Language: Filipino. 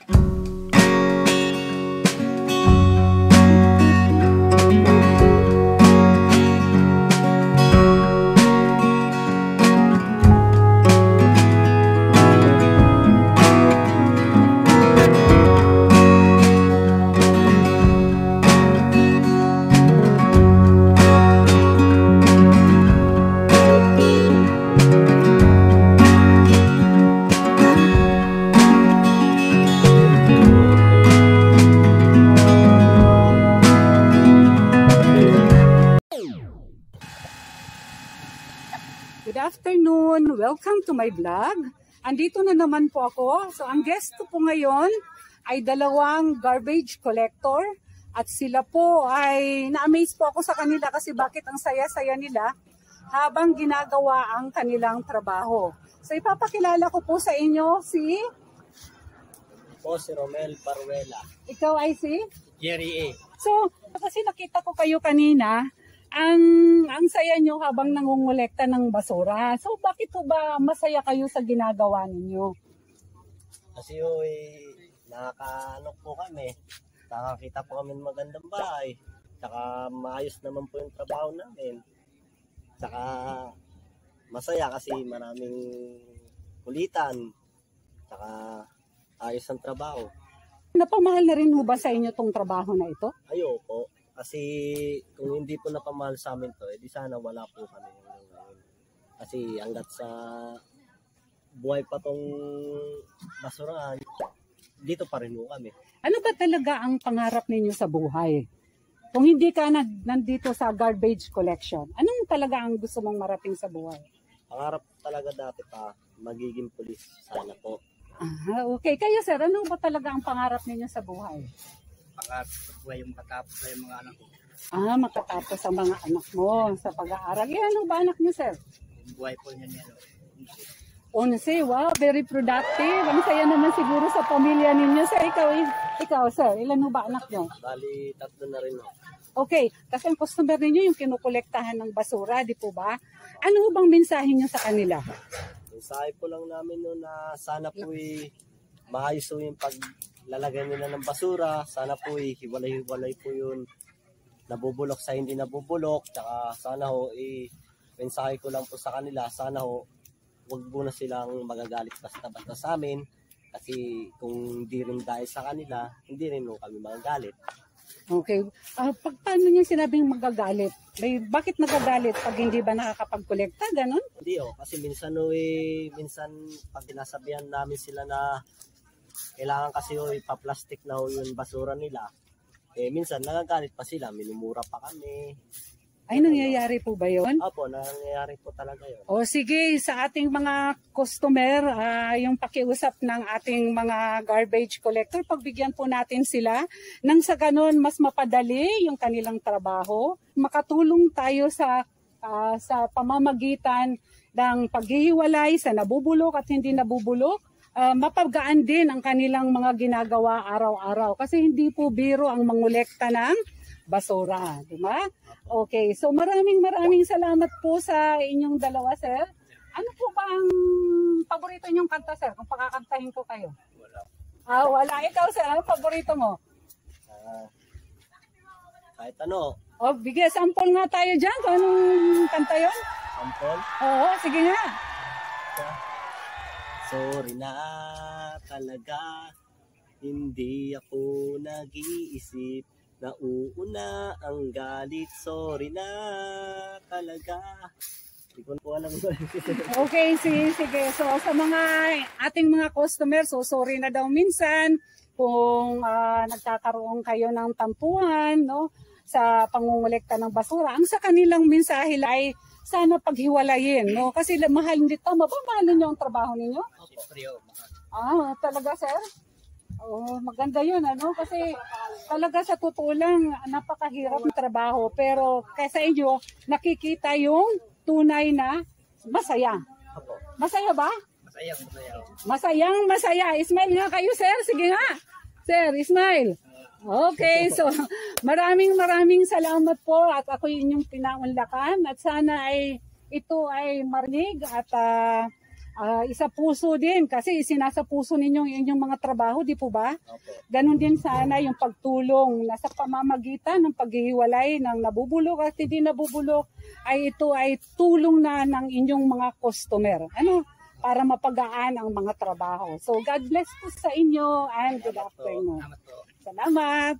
Good afternoon! Welcome to my vlog. Andito na naman po ako. So ang guest ko po ngayon ay dalawang garbage collector. At sila po ay na-amaze po ako sa kanila kasi bakit ang saya-saya nila habang ginagawa ang kanilang trabaho. So ipapakilala ko po sa inyo si Romel Baruela. Ikaw ay si Jerry A. So kasi nakita ko kayo kanina, ang saya nyo habang nangungulekta ng basura. So bakit po ba masaya kayo sa ginagawa ninyo? Kasi nakakaano po kami. Nakakita po kami ng magandang bahay. Tsaka maayos naman po yung trabaho namin. Tsaka masaya kasi maraming kulitan. Tsaka ayos ang trabaho. Napamahal na rin ho ba sa inyo tong trabaho na ito? Ayoko. Kasi kung hindi po napamahal sa amin to, edi sana wala po kami ngayon. Kasi hanggat sa buhay pa tong basurahan, dito pa rin po kami. Ano ba talaga ang pangarap ninyo sa buhay? Kung hindi ka nandito sa garbage collection, anong talaga ang gusto mong marating sa buhay? Pangarap talaga dati pa, magiging pulis sana po. Okay. Kayo sir, ano ba talaga ang pangarap ninyo sa buhay? Pangarap sa buhay yung makatapos sa mga anak ko. Makatapos ang mga anak mo sa pag-aaral. Ano ba anak niyo sir? Yung buhay po niya niya. 11. Wow, very productive. Ang saya naman siguro sa pamilya ninyo. Sir, ikaw sir, ilan ba anak niyo? Bali, 3 na rin. Okay, kasi ang customer ninyo yung kinukolektahan ng basura, di po ba? Ano bang mensahe niyo sa kanila? Mensahe po lang namin na sana po maayos po yung paglalagay nila ng basura. Sana po hiwalay-hiwalay po yun. Nabubulok sa hindi nabubulok. Tsaka sana mensahe ko lang po sa kanila. Sana wag muna silang magagalit basta-basta sa amin. Kasi kung hindi rin dahil sa kanila, hindi rin kami magagalit. Okay. Paano niyo sinabing magagalit? Bakit magagalit pag hindi ba nakakapag-kolekta? Ganon? Hindi kasi minsan pag sinasabihan namin sila na kailangan kasi ipa-plastic na yung basura nila, minsan nagagalit pa sila, minumura pa kami. Ay, nangyayari po ba yun? Opo, nangyayari po talaga yun. O sige, sa ating mga customer, yung pakiusap ng ating mga garbage collector, pagbigyan po natin sila nang sa ganon mas mapadali yung kanilang trabaho. Makatulong tayo sa pamamagitan ng paghihiwalay sa nabubulok at hindi nabubulok. Mapagaan din ang kanilang mga ginagawa araw-araw kasi hindi po biro ang mangolekta ng basura, di ba? Okay, so maraming salamat po sa inyong dalawa, sir. Ano po ba ang paborito niyong kanta, sir? Kung pakakantahin ko kayo. Wala. Wala. Ikaw, sir, ano paborito mo? Kahit ano. Bigyan, sample nga tayo dyan. Kung anong kanta yun? Sample? Oo, sige nga. Sorry na talaga, hindi ako nag-iisip. Nauuna ang galit, sorry na talaga. Hindi ko po alam. Okay, sige. So sa mga ating mga customers, so sorry na daw minsan kung nagkakaroon kayo ng tampuhan, no, sa pangungulekta ng basura. Ang sa kanilang mensahe ay sana paghiwalayin, no? Kasi mahal nito, mapamahal niyo ang trabaho ninyo? Mahal. Talaga, sir? Maganda yun, ano? Kasi talaga sa totoo lang, napakahirap ng trabaho. Pero kaysa inyo, nakikita yung tunay na masaya. Masaya ba? Masaya. Smile nga kayo, sir. Sige nga. Sir, smile. Okay, so maraming salamat po at ako yung inyong pinaunlakan. At sana ito ay marinig at isa puso din kasi isinasa puso ninyo yung inyong mga trabaho, di po ba? Opo. Ganon din sana yung pagtulong nasa pamamagitan ng paghihiwalay ng nabubulok at hindi nabubulok ay ito ay tulong na ng inyong mga customer. Para mapagaan ang mga trabaho. So God bless po sa inyo and good afternoon. Salamat.